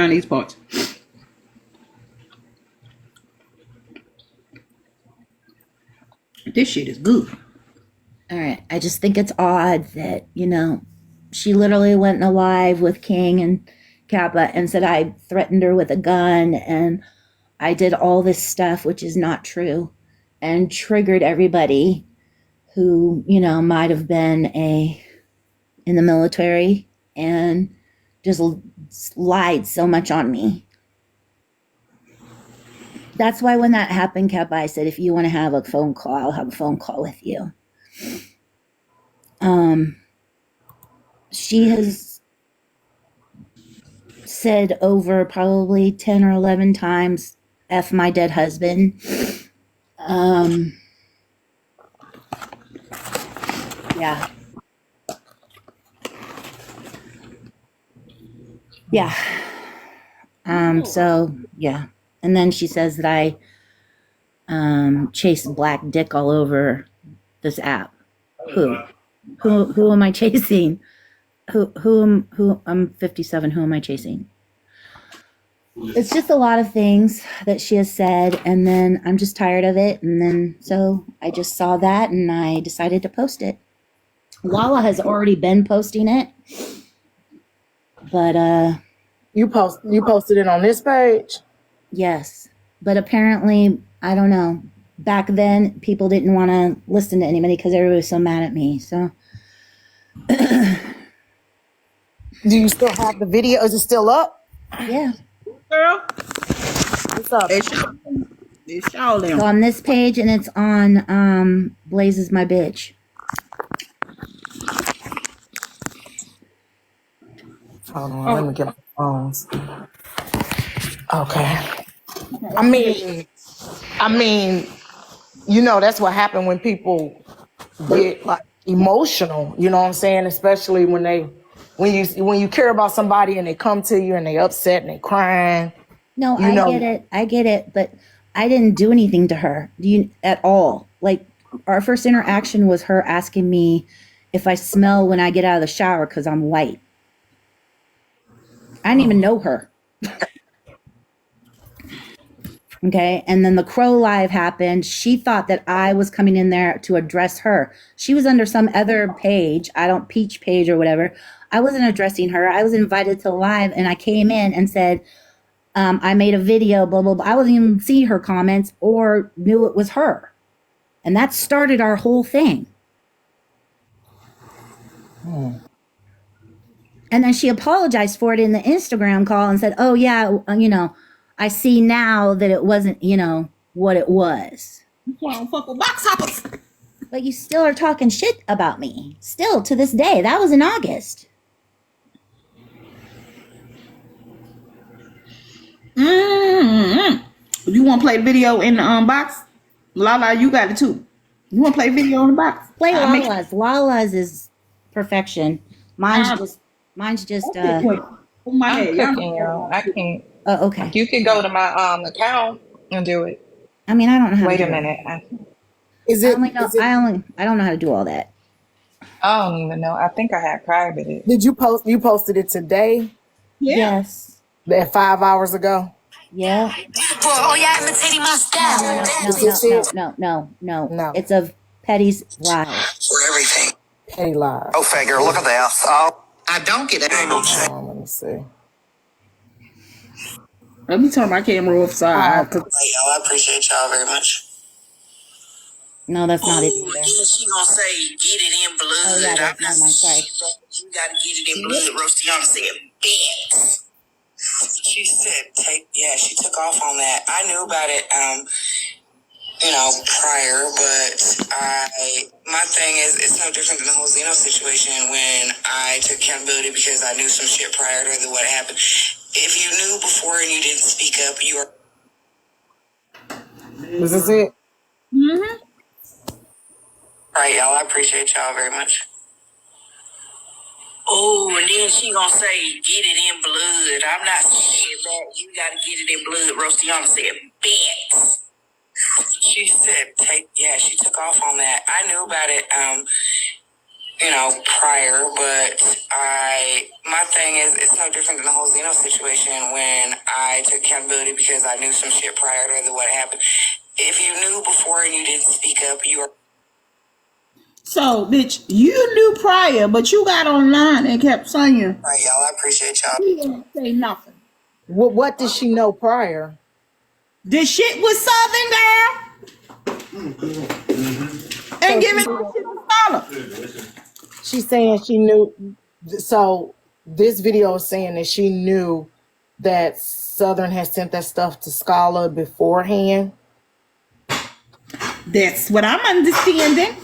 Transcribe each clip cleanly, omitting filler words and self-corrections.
around these parts. This shit is good. All right. I just think it's odd that, she literally went in live with King and Kappa and said I threatened her with a gun and I did all this stuff, which is not true, and triggered everybody who, might have been in the military and just lied so much on me. That's why when that happened, Kappa, I said, if you want to have a phone call, I'll have a phone call with you. She has said over probably 10 or 11 times, F my dead husband. Yeah. Yeah. So, yeah. And then she says that I chase black dick all over this app. Who am I chasing? Who I'm 57. Who am I chasing? It's just a lot of things that she has said, and then I'm just tired of it. And then so I just saw that and I decided to post it. Lala has already been posting it, but you posted it on this page? Yes, but apparently I don't know. Back then, people didn't want to listen to anybody because everybody was so mad at me. So. Do you still have the video? Is it still up? Yeah. Girl. What's up? It's all So on this page, and it's on Blaze is my bitch. Hold on, let me get my phones. Okay. I mean, that's what happened when people get like emotional. You know what I'm saying? Especially when you care about somebody and they come to you and they upset and they crying. No, I get it, but I didn't do anything to her at all. Like, our first interaction was her asking me if I smell when I get out of the shower because I'm white. I didn't even know her. Okay, and then the Crow Live happened. She thought that I was coming in there to address her. She was under some other page, Peach page or whatever. I wasn't addressing her. I was invited to live, and I came in and said, I made a video, blah, blah, blah. I wasn't even see her comments or knew it was her. And that started our whole thing. And then she apologized for it in the Instagram call and said, oh, yeah, I see now that it wasn't, what it was. You want to fuck with box hoppers. But you still are talking shit about me. Still to this day. That was in August. You want to play the video in the box? Lala, you got it too. You want to play video in the box? Play Lala's. Lala's is perfection. Mine's just. I'm cooking, y'all. I can't. Oh, okay. You can go to my account and do it. I mean, I don't know how. Wait to a do minute. I don't know how to do all that. I don't even know. I think I had privated. Did you post? You posted it today? Yeah. Yes. That 5 hours ago? Yeah. Oh, yeah, imitating my style. No. It's of Petty's live. For everything. Petty live. Oh, figure, look at this. Oh, I don't get it. Let me see. Let me turn my camera off. Sorry. Y'all, I appreciate y'all very much. No, that's not it either. Yeah, she gonna say, get it in blood. Oh, yeah, that's not mine. Sorry. You gotta get it in blood. Rostiana said, bet. She said, she took off on that. I knew about it, prior, but my thing is, it's no different than the whole Zeno situation when I took accountability because I knew some shit prior to what happened. If you knew before and you didn't speak up, you are. This is it? Mm-hmm. All right, y'all, I appreciate y'all very much. Oh, and then she gonna say, get it in blood. I'm not saying that. You gotta get it in blood. Rostiana said, bet. She said, she took off on that. I knew about it, prior, but my thing is, it's no different than the whole Zeno situation when I took accountability because I knew some shit prior to what happened. If you knew before and you didn't speak up, you are. So, bitch, you knew prior, but you got online and kept saying. All right, y'all. I appreciate y'all. He didn't say nothing. What did she know prior? This shit was Southern, girl. And giving that shit to Scholar. She's saying she knew. So this video is saying that she knew that Southern had sent that stuff to Scholar beforehand. That's what I'm understanding.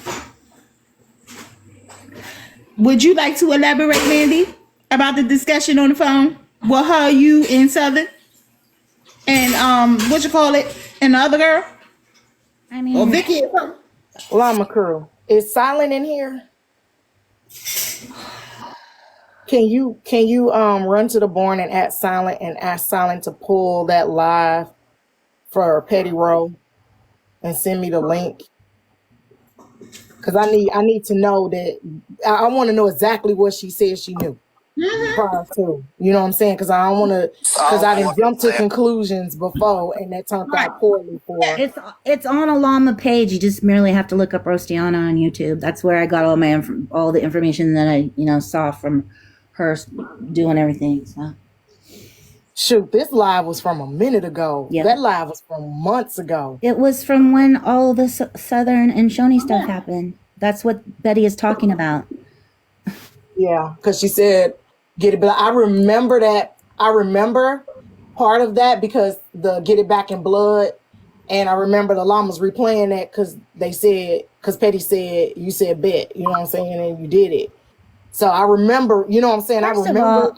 Would you like to elaborate, Mandy, about the discussion on the phone with her, you, and Southern? And what you call it? And the other girl? I mean, Or Vicky? Llama Crew. Is Silent in here? Can you run to the board and ask Silent to pull that live for Petty Row and send me the link? Because I need to know that. I want to know exactly what she said she knew prior to. You know what I'm saying? Because I don't want to. Because I didn't jump to conclusions before, and that turned out poorly for her. it's on a llama page. You just merely have to look up Rostiana on YouTube. That's where I got all the information that I saw from her doing everything. So. Shoot, this live was from a minute ago. Yep. That live was from months ago. It was from when all the Southern and Shoney stuff happened. That's what Betty is talking about. Yeah, because she said, get it back. I remember that. I remember part of that because the get it back in blood. And I remember the llamas replaying that because Petty said, you said bet, you know what I'm saying? And you did it. So I remember, you know what I'm saying? First of all,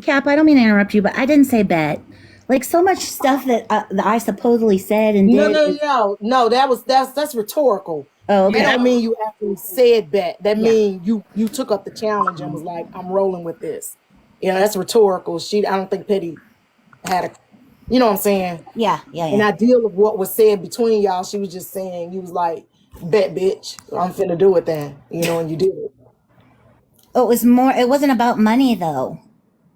Cap, I don't mean to interrupt you, but I didn't say bet. Like so much stuff that I supposedly said and did. No. That's rhetorical. Oh, okay. That don't mean you actually said bet. That mean you took up the challenge and was like, I'm rolling with this. That's rhetorical. I don't think Petty had a, you know what I'm saying? Yeah. An idea of what was said between y'all. She was just saying, you was like, bet, bitch. I'm finna do it then. And you did it. It wasn't about money though.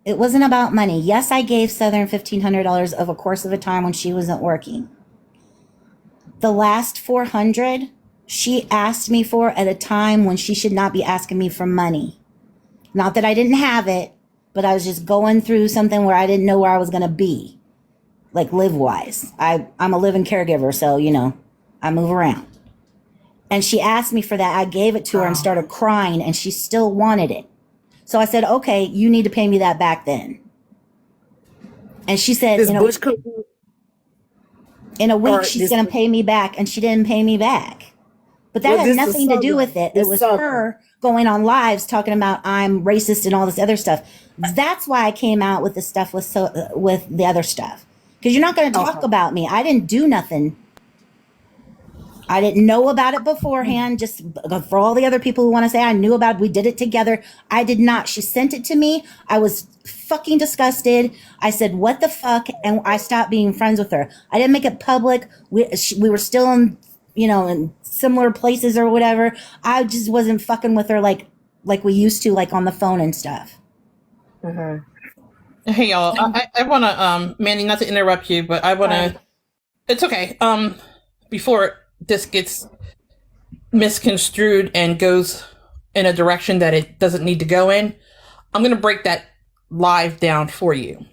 It wasn't about money. Yes, I gave Southern $1,500 over a course of a time when she wasn't working. The last $400 she asked me for at a time when she should not be asking me for money. Not that I didn't have it, but I was just going through something where I didn't know where I was going to be, like live-wise. I'm a living caregiver, so, I move around. And she asked me for that. I gave it to her and started crying, and she still wanted it. So I said, okay, you need to pay me that back then. And she said, in a week, she's going to pay me back, and she didn't pay me back. But that had nothing to do with it. It was her going on lives talking about I'm racist and all this other stuff. That's why I came out with the stuff with the other stuff. Because you're not going to talk about me. I didn't do nothing. I didn't know about it beforehand. Just for all the other people who want to say I knew about it, we did it together. I did not. She sent it to me. I was fucking disgusted. I said, what the fuck? And I stopped being friends with her. I didn't make it public. We were still in, in similar places or whatever. I just wasn't fucking with her like we used to, like on the phone and stuff. Mm-hmm. Hey y'all, I want to, Mandy, not to interrupt you, but I want to, it's okay. Before this gets misconstrued and goes in a direction that it doesn't need to go in, I'm going to break that live down for you.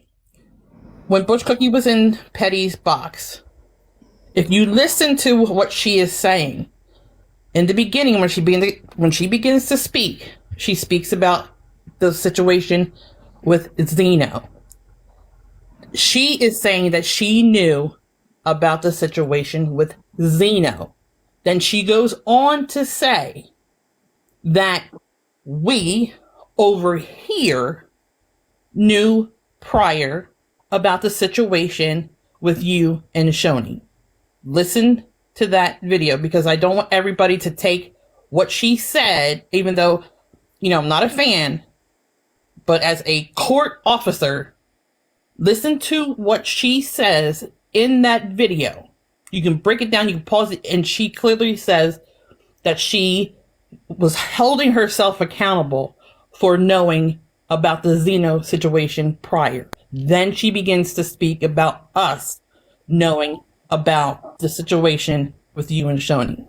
When bushcookie was in Petty's box, if you listen to what she is saying in the beginning, when she begins to speak, she speaks about the situation with Zeno. She is saying that she knew about the situation with Zeno. Then she goes on to say that we over here knew prior about the situation with you and Shoney. Listen to that video because I don't want everybody to take what she said, even though, I'm not a fan, but as a court officer, listen to what she says in that video. You can break it down, you can pause it, and she clearly says that she was holding herself accountable for knowing about the Zeno situation prior. Then she begins to speak about us knowing about the situation with you and Shoni.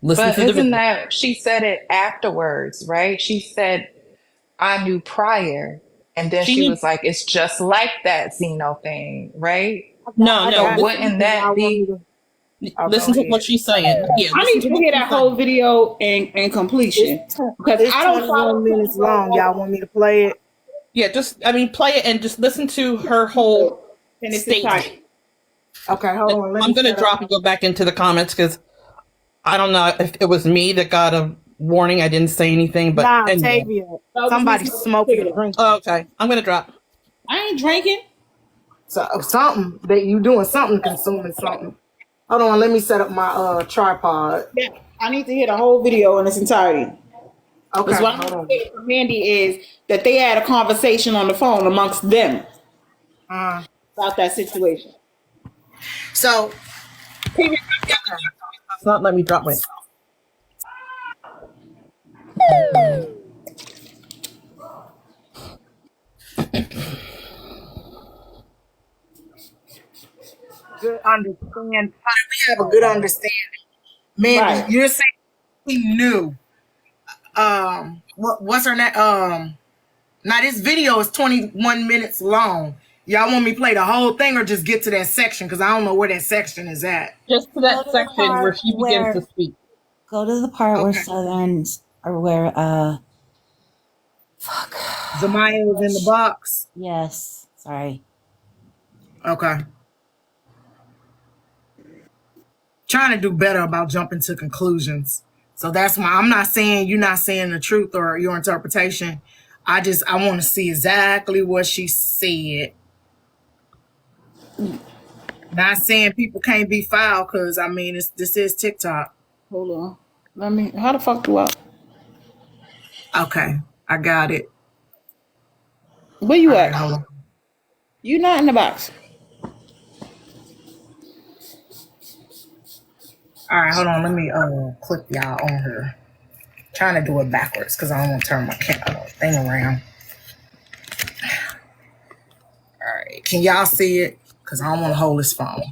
Listen But to the isn't video. that she said it afterwards, right? She said I knew prior, and then She she knew. was like, "It's just like that Zeno thing, right?" No, So no. wouldn't that be? Oh, Listen go to what ahead. she's saying. Yeah, I listen need to to what hear she's that whole saying. video in completion because It's I don't 21 minutes long. Y'all want me to play it? Yeah, play it and just listen to her whole finish the statement. title. Okay, hold on. Let I'm me going to set drop up. and go back into the comments because I don't know if it was me that got a warning. I didn't say anything, but Nah, anyway. Tavia. Somebody's smoking and drinking. Oh, okay, I'm going to drop. I ain't drinking. So something that you doing something, consuming something. Hold on, let me set up my tripod. Yeah, I need to hear the whole video in its entirety. Okay, Because what hold I'm on. saying from Mandy is that they had a conversation on the phone amongst them about that situation. So It's not let me drop my. good understand. We have a good understanding. Man, Right. you're saying he knew. What's her name? Now this video is 21 minutes long. Y'all want me to play the whole thing or just get to that section? Because I don't know where that section is at. Just to Go that to the section where part she begins to where speak. go to the part where Okay. Southern's or where Zamaya is in the box. yes, sorry. Okay. Trying to do better about jumping to conclusions. So that's why I'm not saying you're not saying the truth or your interpretation. I want to see exactly what she said. Not saying people can't be filed because I mean this is TikTok. Hold on. How the fuck do I? Okay, I got it. Where you All at? right, hold on. You not in the box. All right, hold on. Let me clip y'all on her. Trying to do it backwards because I don't want to turn my thing around. All right, can y'all see it? Because I don't want to hold this phone.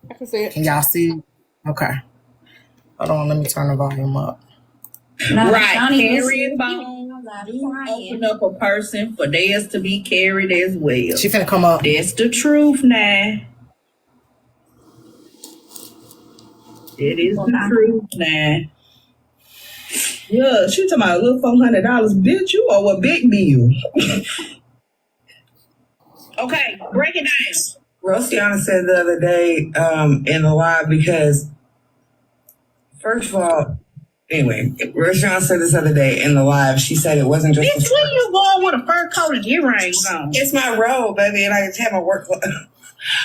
I can see it. Can y'all see it? Okay. Hold on, let me turn the volume up. Right, carrying phone do open up a person for theirs to be carried as well. She finna come up. That's the truth now. That is the truth now. Yeah, she talking about a little $400. Bitch, you owe a big bill. Okay, break it down. Rostiana said the other day in the live because, first of all, anyway, Rostiana said this other day in the live, she said it wasn't just... Bitch, where you going with a fur coat and earrings on? It's my robe, baby, and I just had my work...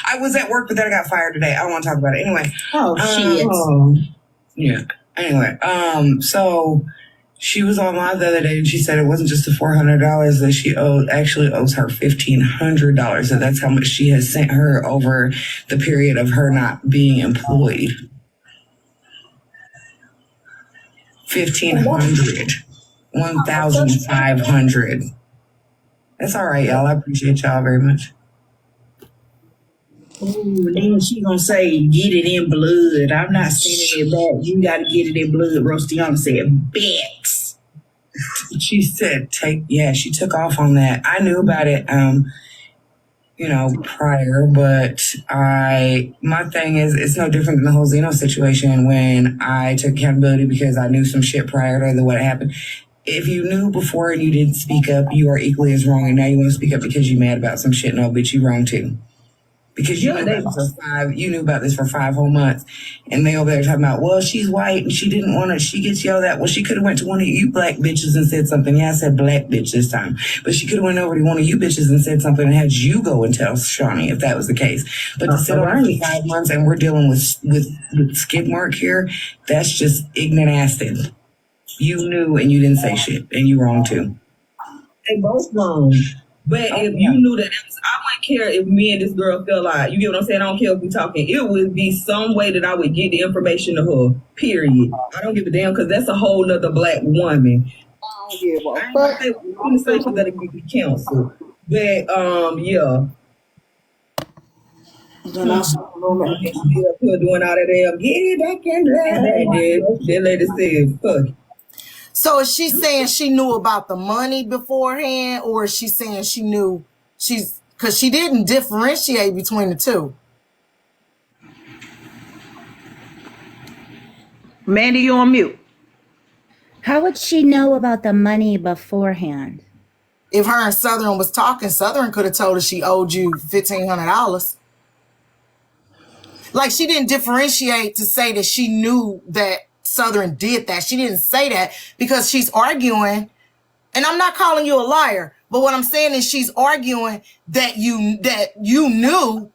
I was at work, but then I got fired today. I don't want to talk about it. Anyway. Oh, shit. Yeah. Anyway, so she was on live the other day and she said it wasn't just the $400 that she actually owes her $1,500. And that's how much she has sent her over the period of her not being employed. 1,500. 1,500. That's all right, y'all. I appreciate y'all very much. Ooh, then she gonna say, get it in blood. I'm not sending it back. You gotta get it in blood. Rostiana said, bet. She said, she took off on that. I knew about it, prior, but my thing is, it's no different than the whole Zeno situation when I took accountability because I knew some shit prior to what happened. If you knew before and you didn't speak up, you are equally as wrong. And now you want to speak up because you're mad about some shit. No, bitch, you wrong too. Because you knew about this for 5 whole months. And they over there talking about, well, she's white and she didn't want to, she gets yelled at. Well, she could have went to one of you black bitches and said something. Yeah, I said black bitch this time. But she could have went over to one of you bitches and said something and had you go and tell Shawnee if that was the case. But to sit on for 5 months and we're dealing with skid mark here, that's just ignorant acid. You knew and you didn't say shit and you wrong too. They both wrong. But if you knew that it was, I wouldn't care if me and this girl fell out. You get what I'm saying? I don't care if we talking. It would be some way that I would get the information to her. Period. I don't give a damn because that's a whole nother black woman. I don't give a I ain't fuck. gonna say she better get canceled. But yeah. Then I saw a little And she up here doing all that damn get it back in there. That lady said, fuck it. So is she saying she knew about the money beforehand, or is she saying she knew because she didn't differentiate between the two? Mandy, you on mute. How would she know about the money beforehand? If her and Southern was talking, Southern could have told her she owed you $1,500. Like, she didn't differentiate to say that she knew that Southern did that. She didn't say that because she's arguing, and I'm not calling you a liar, but what I'm saying is she's arguing that you knew.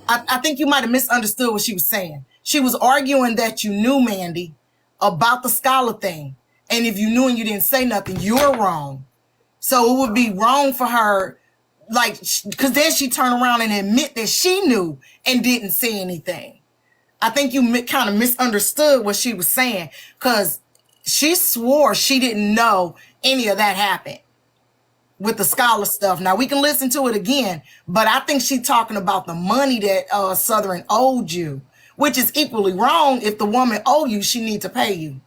I think you might have misunderstood what she was saying. She was arguing that you knew, Mandy, about the scholar thing. And if you knew and you didn't say nothing, you're wrong. So it would be wrong for her, like, because then she turned around and admit that she knew and didn't say anything. I think you kind of misunderstood what she was saying, because she swore she didn't know any of that happened with the scholar stuff. Now, we can listen to it again, but I think she's talking about the money that Southern owed you, which is equally wrong. If the woman owe you, she need to pay you.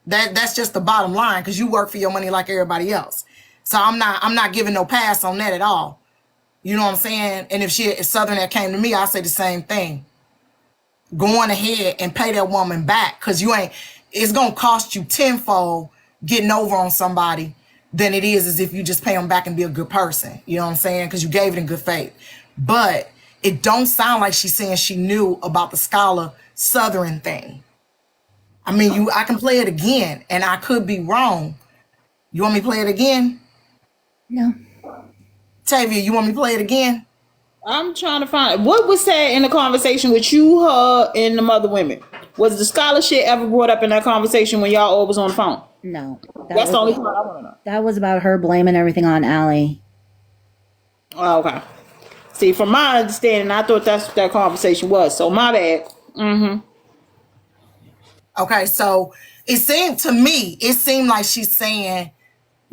That's just the bottom line, because you work for your money like everybody else. So I'm not giving no pass on that at all. You know what I'm saying? And if Southern that came to me, I say the same thing. Go on ahead and pay that woman back, because it's gonna cost you tenfold getting over on somebody than it is as if you just pay them back and be a good person. You know what I'm saying? Because you gave it in good faith. But it don't sound like she's saying she knew about the scholar Southern thing. I mean, I can play it again, and I could be wrong. You want me to play it again? No. Tavia, you want me to play it again? I'm trying to find what was said in the conversation with you, her, and the other women. Was the scholarship ever brought up in that conversation when y'all all was on the phone? No. That's the only part I want to know. That was about her blaming everything on Allie. Oh, okay. See, from my understanding, I thought that's what that conversation was. So my bad. Mm-hmm. Okay, so it seemed like she's saying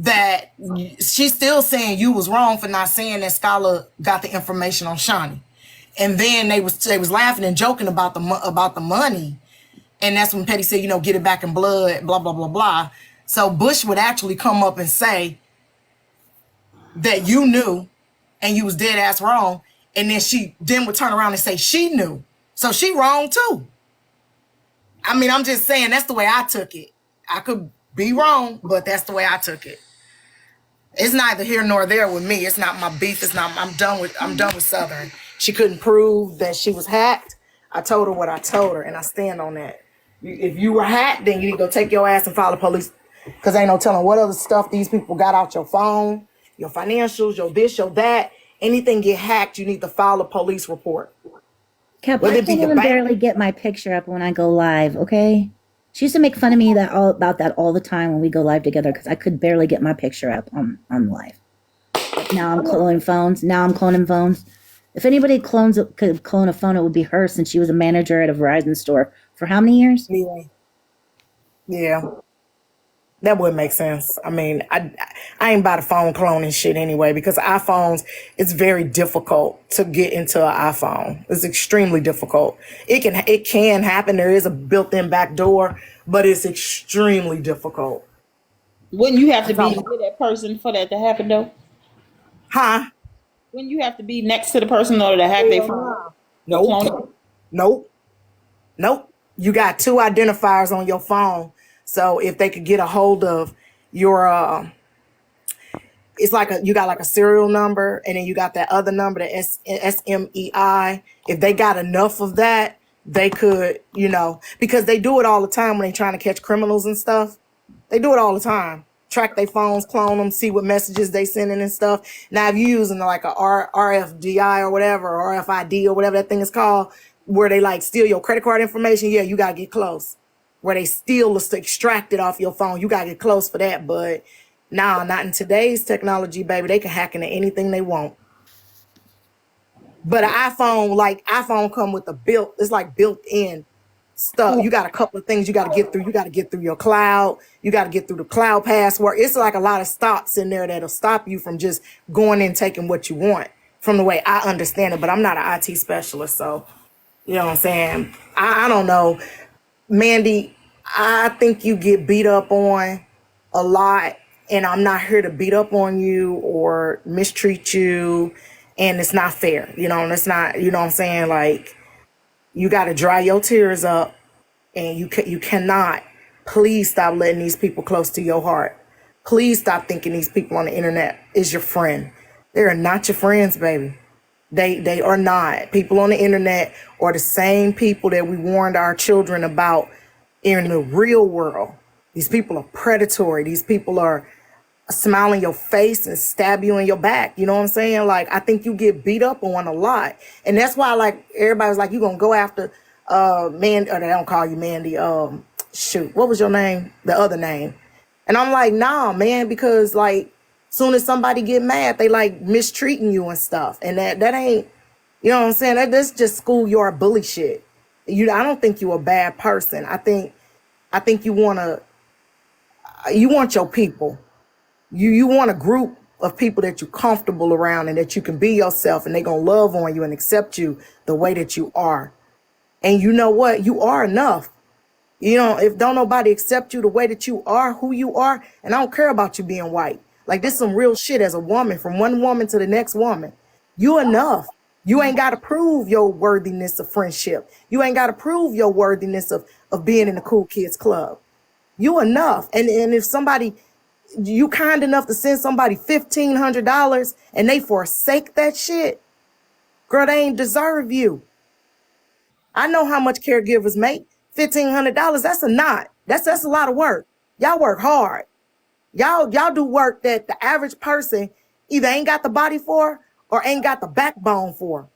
that she's still saying you was wrong for not saying that Scholar got the information on Shawnee. And then they was laughing and joking about the money. And that's when Petty said, get it back in blood, blah, blah, blah, blah. So Bush would actually come up and say that you knew and you was dead ass wrong. And then she would turn around and say she knew. So she wrong too. I mean, I'm just saying that's the way I took it. I could be wrong, but that's the way I took it. It's neither here nor there with me. It's not my beef. I'm done with Southern. She couldn't prove that she was hacked. I told her what I told her, and I stand on that. If you were hacked, then you need to go take your ass and file the police, because ain't no telling what other stuff these people got out your phone, your financials, your this, your that. Anything get hacked, you need to file a police report. Cap, I can't even barely get my picture up when I go live, okay? She used to make fun of me about that all the time when we go live together, because I could barely get my picture up on live. But now I'm cloning phones. If anybody could clone a phone, it would be her, since she was a manager at a Verizon store for how many years? Yeah. That would make sense. I mean, I ain't about a phone cloning shit anyway, because iPhones, it's very difficult to get into an iPhone. It's extremely difficult. It can happen. There is a built-in back door, but it's extremely difficult. Wouldn't you have to be with that person for that to happen, though? Huh? Wouldn't you have to be next to the person in order to hack their phone? Nope. You got two identifiers on your phone. So if they could get a hold of your, it's like you got like a serial number, and then you got that other number, the SMEI. If they got enough of that, they could, because they do it all the time when they're trying to catch criminals and stuff. They do it all the time. Track their phones, clone them, see what messages they sending and stuff. Now, if you're using like a RFDI or whatever, or RFID or whatever that thing is called, where they like steal your credit card information, yeah, you gotta get close. Where they steal or extract it off your phone, you gotta get close for that. But Nah, not in today's technology, baby. They can hack into anything they want. But an iPhone come with it's like built in stuff. You got a couple of things you got to get through. You got to get through your cloud. You got to get through the cloud password. It's like a lot of stops in there that'll stop you from just going in taking what you want, from the way I understand it. But I'm not an IT specialist, so you know what I'm saying. I don't know, Mandy. I think you get beat up on a lot, and I'm not here to beat up on you or mistreat you. And it's not fair, and it's not, you know what I'm saying? Like, you got to dry your tears up, and you cannot, please stop letting these people close to your heart. Please stop thinking these people on the internet is your friend. They are not your friends, baby. They are not. People on the internet are the same people that we warned our children about in the real world. These people are predatory. These people are smile in your face and stab you in your back. You know what I'm saying? Like, I think you get beat up on a lot. And that's why, like, everybody's like, you gonna go after Mandy, or they don't call you Mandy. Shoot, what was your name? The other name. And I'm like, nah, man, because like soon as somebody get mad, they like mistreating you and stuff. And that ain't, you know what I'm saying? That's just schoolyard bully shit. I don't think you a bad person. I think you want your people. You want a group of people that you're comfortable around and that you can be yourself, and they're going to love on you and accept you the way that you are. And you know what? You are enough. If don't nobody accept you the way that you are, who you are, and I don't care about you being white. Like, this is some real shit as a woman, from one woman to the next woman. You enough. You ain't got to prove your worthiness of friendship. You ain't got to prove your worthiness of being in the cool kids club. You enough. And if somebody... you kind enough to send somebody $1,500 and they forsake that shit, girl, they ain't deserve you. I know how much caregivers make. $1,500, that's that's a lot of work. Y'all work hard. Y'all do work that the average person either ain't got the body for or ain't got the backbone for.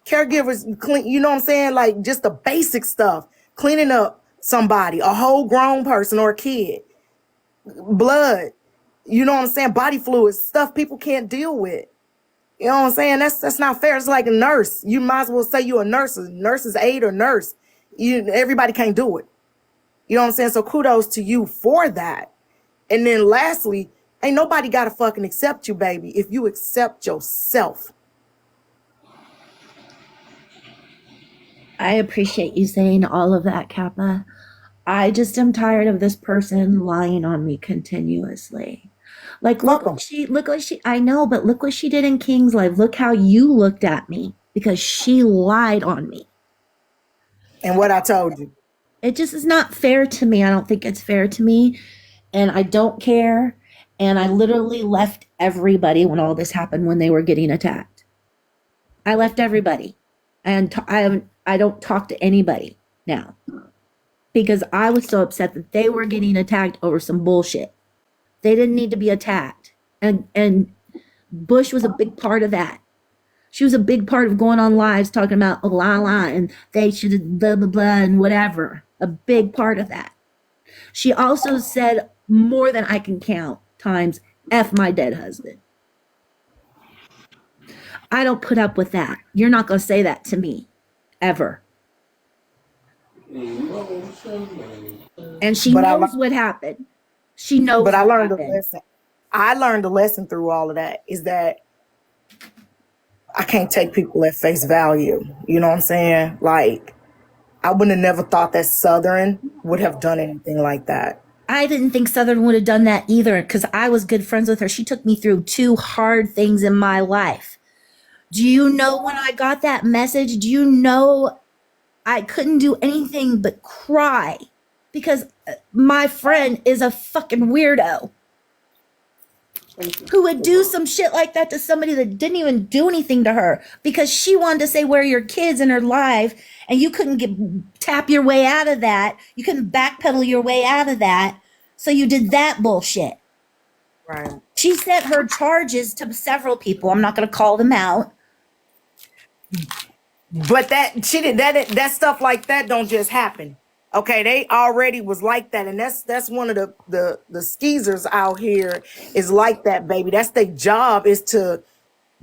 Caregivers clean, you know what I'm saying? Like, just the basic stuff. Cleaning up somebody, a whole grown person or a kid. Blood, you know what I'm saying? Body fluids, stuff people can't deal with. You know what I'm saying? That's not fair. It's like a nurse. You might as well say you're a nurse's aide or nurse. Everybody can't do it. You know what I'm saying? So kudos to you for that. And then lastly, ain't nobody got to fucking accept you, baby, if you accept yourself. I appreciate you saying all of that, Kappa. I just am tired of this person lying on me continuously. Like, look what she, I know, but look what she did in King's Live. Look how you looked at me because she lied on me. And what I told you. It just is not fair to me. I don't think it's fair to me. And I don't care. And I literally left everybody when all this happened, when they were getting attacked. I left everybody. And I don't talk to anybody now. Because I was so upset that they were getting attacked over some bullshit. They didn't need to be attacked. And Bush was a big part of that. She was a big part of going on lives talking about la and they should have blah, blah, blah, and whatever. A big part of that. She also said more than I can count times, F my dead husband. I don't put up with that. You're not going to say that to me. Ever. And she knows what happened. She knows. But I learned a lesson. I learned a lesson through all of that, is that I can't take people at face value. You know what I'm saying? Like, I wouldn't have never thought that Southern would have done anything like that. I didn't think Southern would have done that either, because I was good friends with her. She took me through 2 hard things in my life. Do you know when I got that message? Do you know I couldn't do anything but cry because my friend is a fucking weirdo who would do some shit like that to somebody that didn't even do anything to her because she wanted to say where your kids in her life, and you couldn't tap your way out of that. You couldn't backpedal your way out of that. So you did that bullshit. Right. She sent her charges to several people. I'm not going to call them out. But that stuff like that don't just happen. Okay, they already was like that, and that's one of the skeezers out here is like that, baby. That's their job, is to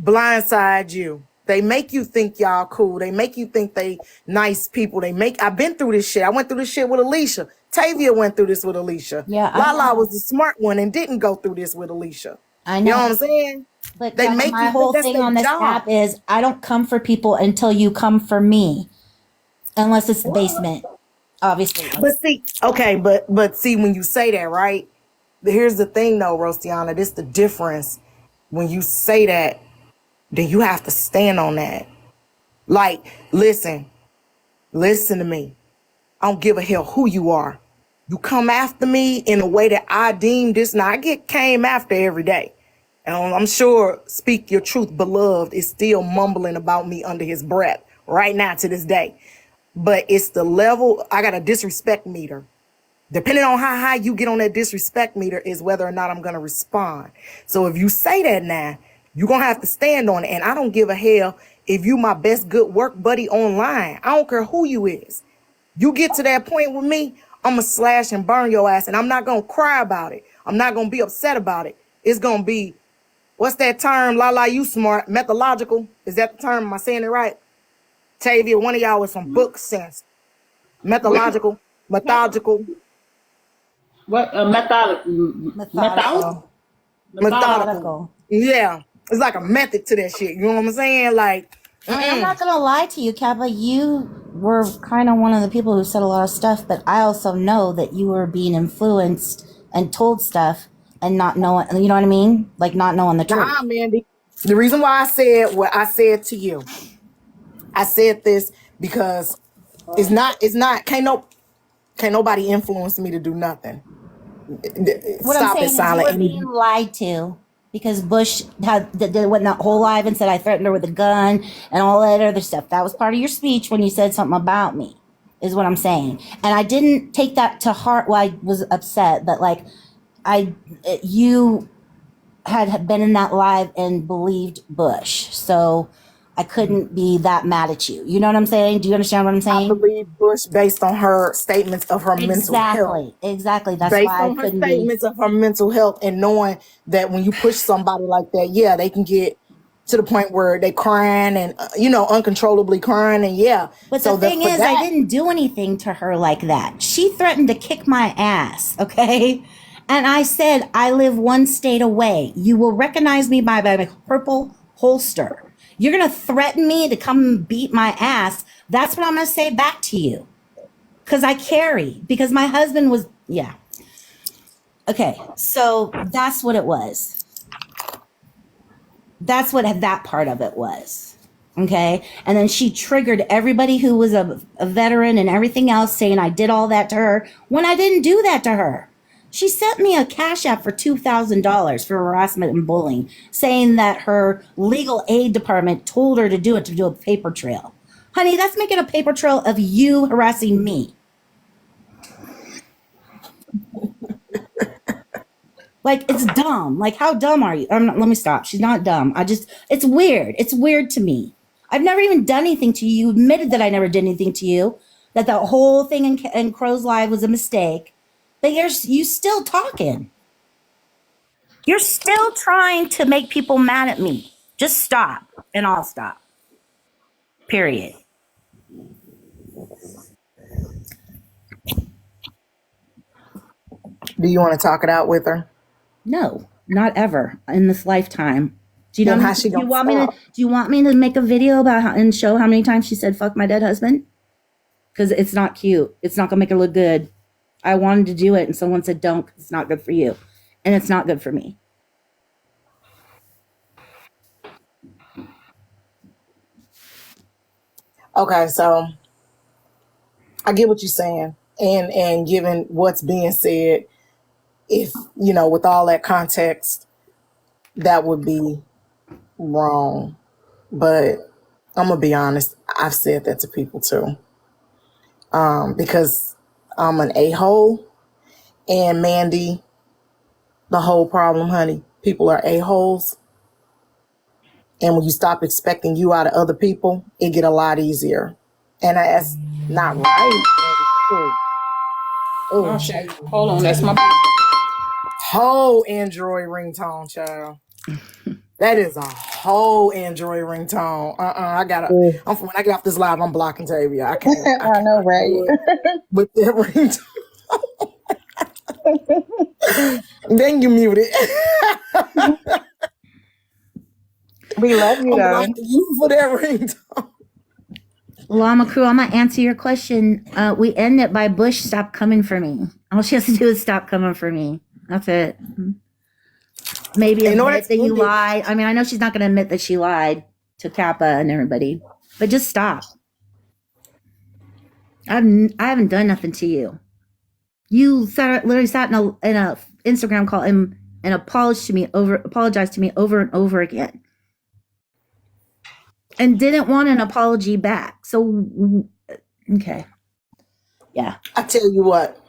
blindside you. They make you think y'all cool. They make you think they nice people. I've been through this shit. I went through this shit with Alicia. Tavia went through this with Alicia. Yeah, I Lala was know. the smart one and didn't go through this with Alicia. I You know what know. I'm saying? But They Kevin, make my you think whole that's thing their on this job. app is I don't come for people until you come for me, unless it's the basement, obviously. But see, okay, but see, when you say that, right? Here's the thing though, Rostiana, this the difference. When you say that, then you have to stand on that. Like, listen to me. I don't give a hell who you are. You come after me in a way that I deem this. Now I get came after every day. And I'm sure Speak Your Truth Beloved is still mumbling about me under his breath right now to this day. But it's the level, I got a disrespect meter. Depending on how high you get on that disrespect meter is whether or not I'm going to respond. So if you say that now, you're going to have to stand on it. And I don't give a hell if you my best good work buddy online. I don't care who you is. You get to that point with me, I'm going to slash and burn your ass. And I'm not going to cry about it. I'm not going to be upset about it. It's going to be, what's that term? Lala, you smart. Methodological. Is that the term? Am I saying it right? Tavia, one of y'all is from book sense. Methodological. Methodical. What Methodical. Methodical. Yeah. It's like a method to that shit. You know what I'm saying? Like, I mean, I'm not gonna lie to you, Kappa. You were kind of one of the people who said a lot of stuff, but I also know that you were being influenced and told stuff and not knowing. You know what I mean? Like not knowing the truth. nah, Mandy. The reason why I said what I said to you, I said this because can't nobody influence me to do nothing. What I'm Stop saying it, is you silent. were being lied to because Bush went that whole live and said I threatened her with a gun and all that other stuff. That was part of your speech when you said something about me, is what I'm saying. And I didn't take that to heart. Well, I was upset, but like you had been in that live and believed Bush, so I couldn't be that mad at you. You know what I'm saying? Do you understand what I'm I saying? believe Bush based on her statements of her mental health. Exactly. That's Based why I on her couldn't be. statements of her mental health and knowing that when you push somebody like that, yeah, they can get to the point where they crying and uncontrollably crying, and yeah. But So the thing for is, I that, didn't do anything to her like that. She threatened to kick my ass, okay? And I said, I live one state away. You will recognize me by my purple holster. You're going to threaten me to come beat my ass. That's what I'm going to say back to you. Because I carry. Because my husband was, yeah. Okay, so that's what it was. That's what that part of it was. Okay. And then she triggered everybody who was a veteran and everything else, saying I did all that to her when I didn't do that to her. She sent me a cash app for $2,000 for harassment and bullying, saying that her legal aid department told her to do it, to do a paper trail. Honey, that's making a paper trail of you harassing me. Like, it's dumb. Like, how dumb are you? Let me stop. She's not dumb. It's weird. It's weird to me. I've never even done anything to you. You admitted that I never did anything to you, that the whole thing in Crow's Live was a mistake. But you still talking. You're still trying to make people mad at me. Just stop, and I'll stop. Period. do you want to talk it out with her? No, not ever in this lifetime. Do you know? Then how she Do you gonna want me to? stop? Do you want me to make a video about and show how many times she said "fuck my dead husband"? Because it's not cute. It's not gonna make her look good. I wanted to do it, and someone said don't. 'Cause it's not good for you, and it's not good for me. Okay, so I get what you're saying, and given what's being said, if with all that context, that would be wrong. But I'm gonna be honest, I've said that to people too, because I'm an a-hole, and Mandy, the whole problem, honey, people are a-holes, and when you stop expecting you out of other people, it get a lot easier, and that's not right. That is true. Oh, shit. Hold on, that's my. whole Android ringtone, child. That is a whole Android ringtone. I gotta. When I get off this live, I'm blocking Tavia. I can't. I know, right? With that ringtone. Then you mute it. We love you, I'm though. blocking you for that ringtone. Llama Crew, I'm gonna answer your question. We end it by Bush stop coming for me. All she has to do is stop coming for me. That's it. Maybe admit that you lied. I mean, I know she's not gonna admit that she lied to Kappa and everybody, but just stop. I haven't done nothing to you. You literally sat in a Instagram call and apologized to me over and over again. And didn't want an apology back. So, okay. Yeah. I tell you what,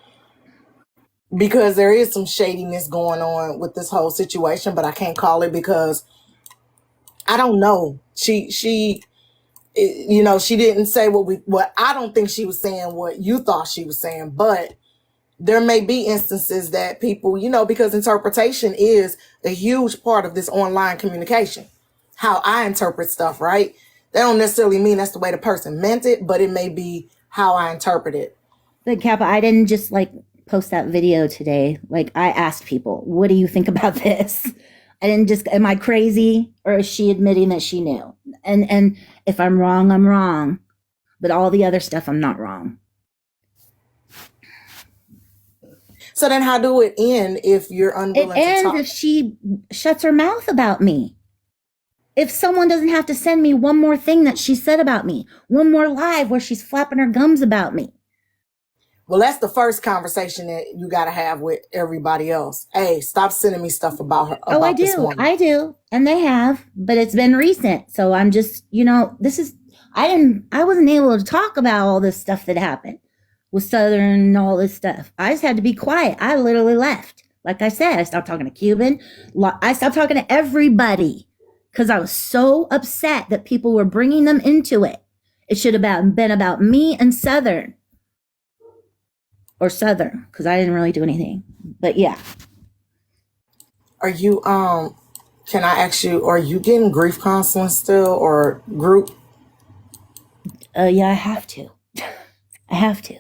because there is some shadiness going on with this whole situation, but I can't call it because I don't know. She didn't say what I don't think she was saying what you thought she was saying, but there may be instances that people, because interpretation is a huge part of this online communication. How I interpret stuff, right? That don't necessarily mean that's the way the person meant it, but it may be how I interpret it. But Kappa, I didn't just post that video today. I asked people, what do you think about this? I didn't just, am I crazy? Or is she admitting that she knew? And if I'm wrong, I'm wrong. But all the other stuff, I'm not wrong. So then how do it end if you're unwilling to talk? If she shuts her mouth about me. If someone doesn't have to send me one more thing that she said about me, one more live where she's flapping her gums about me. Well, that's the first conversation that you got to have with everybody else. Hey, stop sending me stuff about her. I do. And they have, but it's been recent. So I'm just, I wasn't able to talk about all this stuff that happened with Southern and all this stuff. I just had to be quiet. I literally left. Like I said, I stopped talking to Cuban. I stopped talking to everybody because I was so upset that people were bringing them into it. It should have been about me and Southern. Or Southern, because I didn't really do anything. But yeah. Are you, can I ask you, are you getting grief counseling still or group? Yeah, I have to. I have to.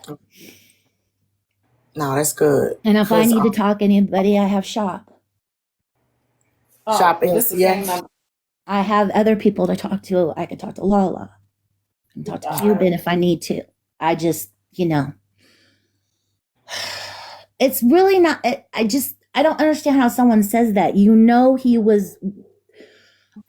No, that's good. And if I need to talk to anybody, I have shop. Shop is, yes. I have other people to talk to. I can talk to Lala. I can talk to Cuban if I need to. I just, it's really not, I don't understand how someone says that. He was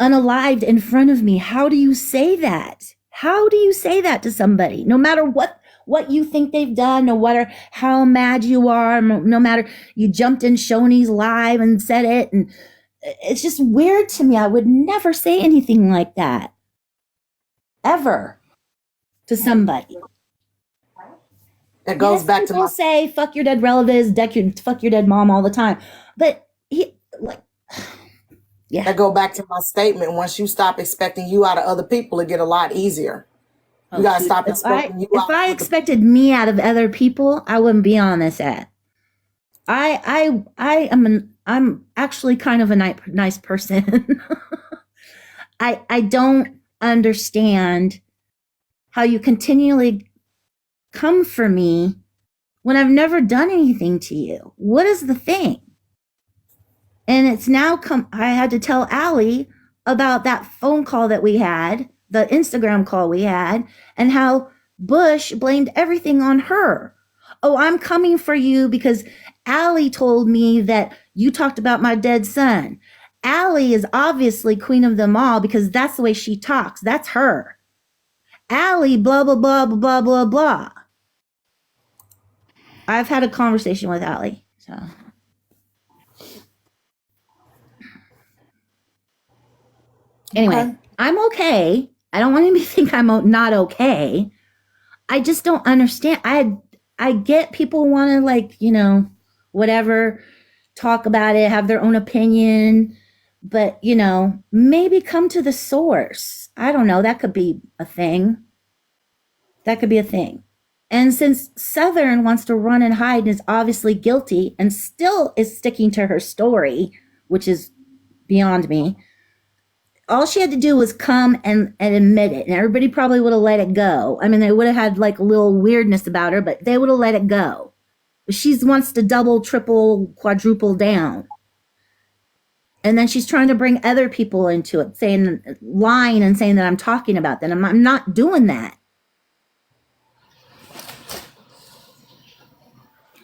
unalived in front of me. How do you say that? How do you say that to somebody? No matter what you think they've done, no matter how mad you are, no matter you jumped in Shoney's live and said it. And it's just weird to me. I would never say anything like that. Ever. To somebody. That goes back to people say fuck your dead relatives, fuck your dead mom all the time. But that go back to my statement. Once you stop expecting you out of other people, it get a lot easier. You gotta stop expecting you out. If I expected me out of other people, I wouldn't be on this app. I'm actually kind of a nice person. I don't understand how you continually come for me when I've never done anything to you. What is the thing? And it's now I had to tell Allie about that phone call that we had, the Instagram call we had, and how Bush blamed everything on her. Oh, I'm coming for you because Allie told me that you talked about my dead son. Allie is obviously queen of them all because that's the way she talks. That's her. Allie, blah, blah, blah, blah, blah, blah, blah. I've had a conversation with Allie, so. Anyway, okay. I'm okay. I don't want anybody to think I'm not okay. I just don't understand. I get people want to whatever, talk about it, have their own opinion, but maybe come to the source. I don't know. That could be a thing. That could be a thing. And since Southern wants to run and hide and is obviously guilty and still is sticking to her story, which is beyond me, all she had to do was come and admit it. And everybody probably would have let it go. I mean, they would have had like a little weirdness about her, but they would have let it go. But she wants to double, triple, quadruple down. And then she's trying to bring other people into it, lying and saying that I'm talking about them. I'm not doing that.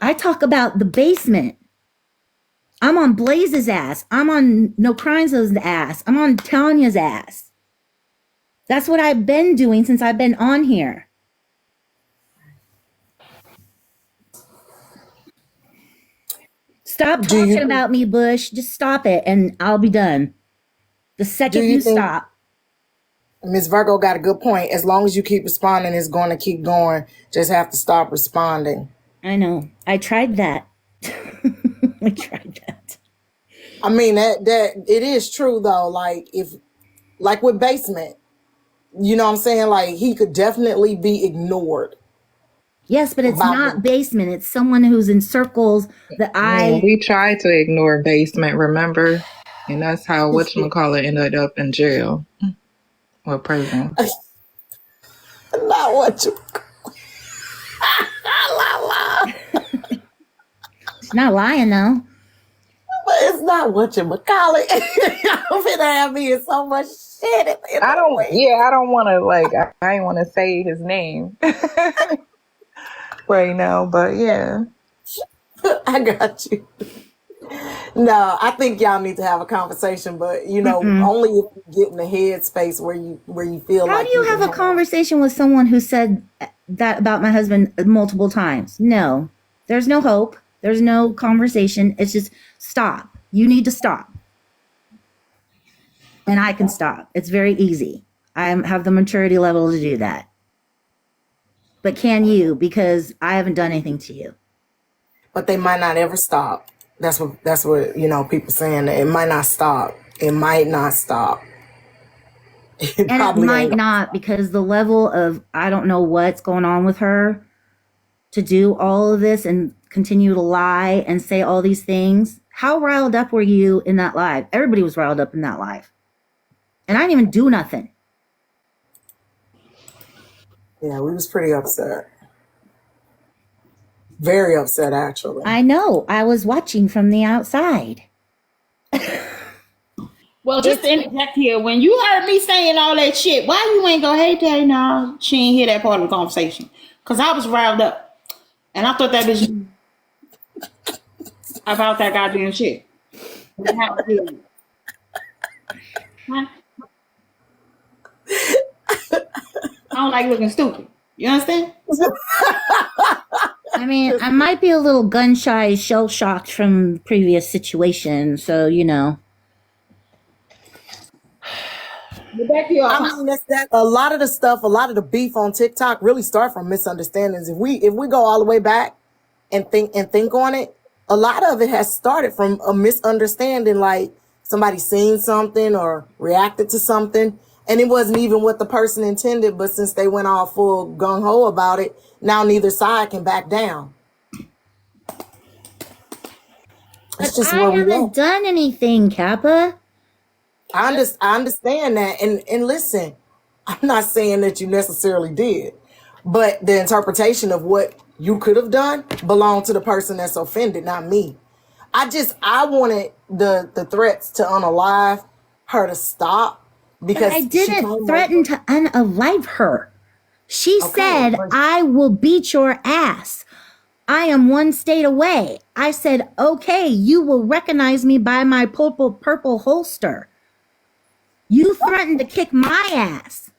I talk about the basement. I'm on Blaze's ass. I'm on No Crimes' ass. I'm on Tanya's ass. That's what I've been doing since I've been on here. Stop talking about me, Bush. Just stop it and I'll be done. The second you stop. Ms. Virgo got a good point. As long as you keep responding, it's going to keep going. Just have to stop responding. I know. I tried that. I tried that. I mean, that it is true though. Like with basement, you know what I'm saying? Like he could definitely be ignored. Yes, but it's not basement. It's someone who's in circles that we tried to ignore basement, remember? And that's how whatchamacallit ended up in jail or prison. Not what you She's not lying though. But it's not what you call it. I'm gonna have me in so much shit. I don't want to I ain't want to say his name right now, but yeah. I got you. No, I think y'all need to have a conversation, but only if you get in the headspace where you feel How like. do you have a conversation with someone who said that about my husband multiple times? No, there's no hope. There's no conversation. It's just stop. You need to stop. And I can stop. It's very easy. I have the maturity level to do that. But can you? Because I haven't done anything to you. But they might not ever stop. That's what people saying. It might not stop. It might not stop. It might not, because the level of I don't know what's going on with her to do all of this and continue to lie and say all these things. How riled up were you in that live? Everybody was riled up in that live. And I didn't even do nothing. Yeah, we was pretty upset. Very upset, actually. I know. I was watching from the outside. Well, just to interject here, when you heard me saying all that shit, why you ain't go, hey, Tay, no, she ain't hear that part of the conversation. Because I was riled up. And I thought that was about that goddamn shit. Huh? I don't like looking stupid. You understand? I mean, I might be a little gun shy, shell shocked from previous situations, so I mean, that's that. A lot of the beef on TikTok really start from misunderstandings. If we go all the way back and think on it, a lot of it has started from a misunderstanding, like somebody seen something or reacted to something, and it wasn't even what the person intended. But since they went all full gung ho about it, now neither side can back down. That's just where we are. I haven't done anything, Kappa. I understand that, and listen, I'm not saying that you necessarily did, but the interpretation of what you could have done belonged to the person that's offended, not me. I wanted the threats to unalive her to stop, because but I didn't threaten to unalive her. She said, I will beat your ass. I am one state away. I said, okay, you will recognize me by my purple holster. You threatened to kick my ass.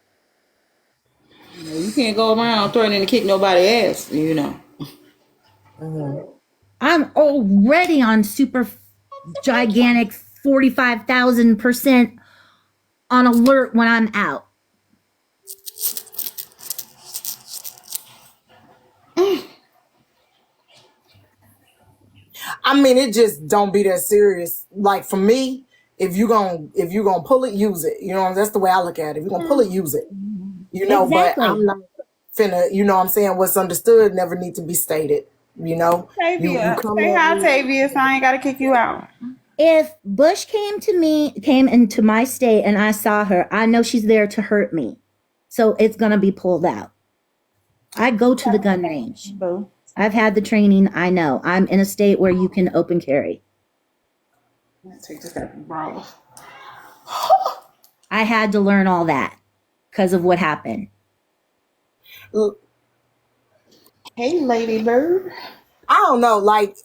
You can't go around threatening to kick nobody's ass, Mm-hmm. I'm already on super gigantic 45,000% on alert when I'm out. I mean, it just don't be that serious. Like for me, if you gonna pull it, use it. That's the way I look at it. If you're gonna pull it, use it. Exactly. But finna, you know what I'm saying, what's understood never need to be stated. You know, you Tavia, come say at hi, me. Tavia, so I ain't gotta kick you out. If Bush came into my state and I saw her, I know she's there to hurt me. So it's going to be pulled out. I go to the gun range. Boo. I've had the training. I know. I'm in a state where you can open carry. Let's take this out, bro. I had to learn all that because of what happened. Hey, Lady Bird. I don't know, like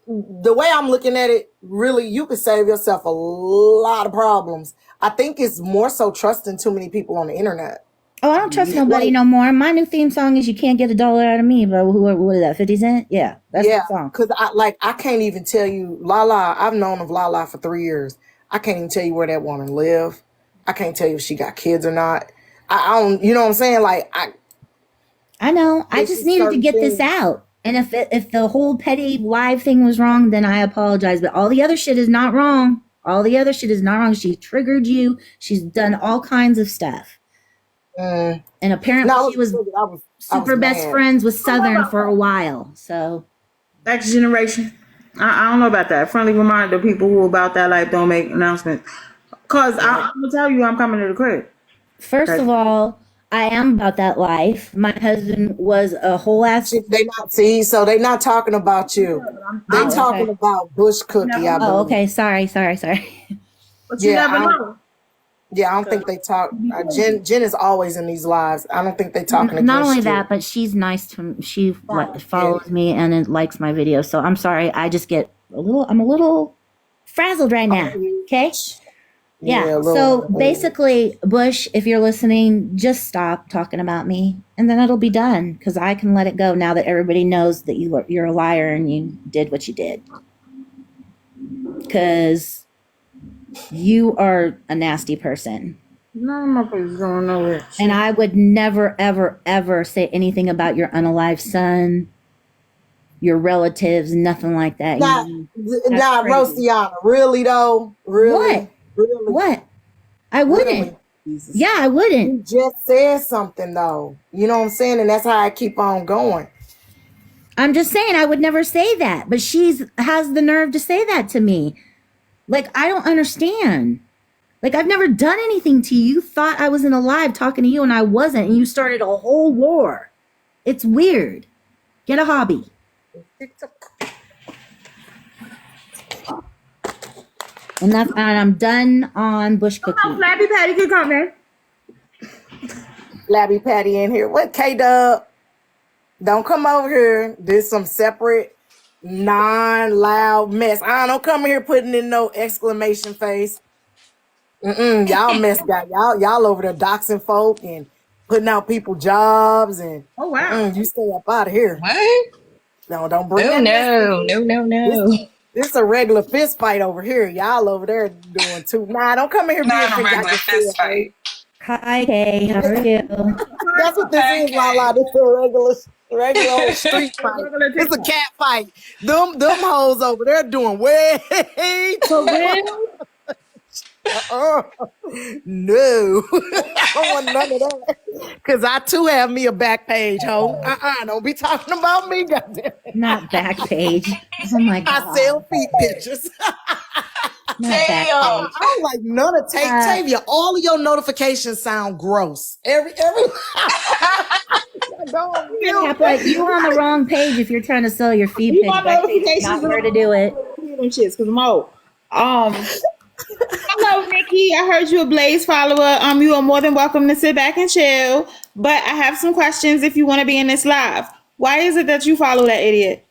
the way I'm looking at it, really, you could save yourself a lot of problems. I think it's more so trusting too many people on the internet. Oh, I don't trust nobody no more. My new theme song is "You Can't Get $1 Out of Me," but what is that? 50 Cent? Yeah, that's the song. Because I can't even tell you Lala. I've known of Lala for 3 years. I can't even tell you where that woman live. I can't tell you if she got kids or not. I don't. You know what I'm saying? Like I know. I just needed to get this out. And if the whole petty live thing was wrong, then I apologize. But all the other shit is not wrong. All the other shit is not wrong. She triggered you. She's done all kinds of stuff. And apparently she was super best friends with Southern for a while. So Next generation. I don't know about that. Friendly reminder to people who about that life don't make announcements. Cause I'm gonna tell you I'm coming to the crib. first of all, I am about that life. My husband was a whole ass. so they not talking about you. They talking about bushcookie. I believe. Oh, okay. Sorry. But you never know. Yeah, I don't think they talk. Jen is always in these lives. I don't think they talking. Not only against you. that, but she's nice to me. She follows me and it likes my videos. So I'm sorry. I just get I'm a little frazzled right now. Okay. Yeah. So basically, Bush, if you're listening, just stop talking about me, and then it'll be done because I can let it go now that everybody knows that you're a liar and you did what you did. Because you are a nasty person. None of my places going nowhere. And I would never, ever, ever say anything about your unalive son, your relatives, nothing like that. Nah, Rosiana, really though? Really? What? Really? What? I wouldn't. Really? Yeah, I wouldn't. You just said something though. You know what I'm saying? And that's how I keep on going. I'm just saying I would never say that, but has the nerve to say that to me. Like, I don't understand. Like, I've never done anything to you. You thought I wasn't alive talking to you and I wasn't, and you started a whole war. It's weird. Get a hobby. And I'm done on bush cookie. Flabby Patty can come in. Flabby Patty in here. What, K-Dub? Don't come over here. There's some separate, non-loud mess. I don't come here putting in no exclamation face. Y'all mess got y'all over there doxing folk and putting out people jobs and oh wow. You stay up out of here. What? No, don't bring No. This is a regular fist fight over here. Y'all over there doing too. Nah, don't come in here being Not a regular fist fight. Hi, Kay. How are you? That's what this is, Lala. This is a regular old street fight. It's a cat fight. Them hoes over there doing way too real. No, I don't want none of that. Cause I too have me a back page, ho. Don't be talking about me, goddamn. Not back page. Oh my god. I sell feet pictures. Not back page. I don't like none of Tavia. All of your notifications sound gross. Every. But you're on the wrong page if you're trying to sell your feet pics. Back page is not where to do it. Hello, Nikki. I heard you a Blaze follower. You are more than welcome to sit back and chill. But I have some questions if you want to be in this live. Why is it that you follow that idiot?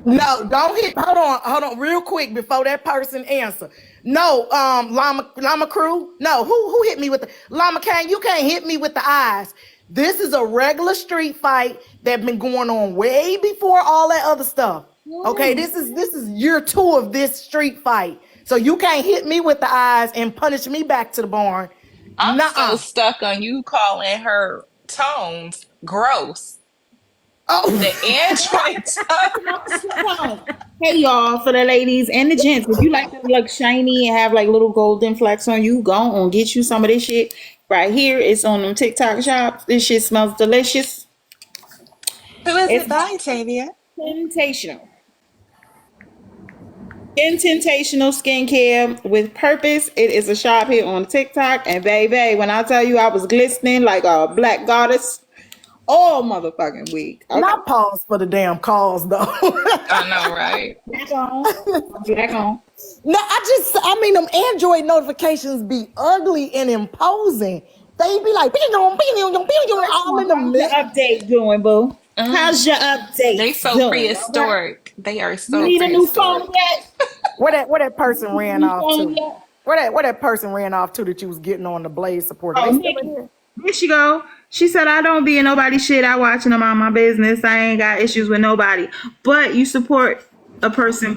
No, don't hit. Hold on, real quick before that person answer. No, Llama Crew. No, who hit me with the Llama Kang? You can't hit me with the eyes. This is a regular street fight that been going on way before all that other stuff. Okay, this is year 2 of this street fight. So you can't hit me with the eyes and punish me back to the barn. I'm so stuck on you calling her tones gross. Oh, The Android stuff. Hey y'all, for the ladies and the gents, if you like to look shiny and have like little golden flecks on you, go on get you some of this shit right here. It's on them TikTok shops. This shit smells delicious. Who is It's it by, Tavia? Tentational. Intentational skincare with purpose. It is a shop here on TikTok. And baby, when I tell you I was glistening like a black goddess all motherfucking week. Okay. not pause for the damn calls though. I know, right? Back on. Back on. No, I mean, them Android notifications be ugly and imposing. They be like, all in the How's your middle. update doing, boo? How's your update? They so doing? prehistoric. They are so You need a new phone prehistoric. yet? Where that person ran off phone to? yet? Where that person ran off to that you was getting on the Blaze support? Oh, They still in Nikki. here? There she go. She said, I don't be in nobody's shit. I watching them on my business. I ain't got issues with nobody. But you support a person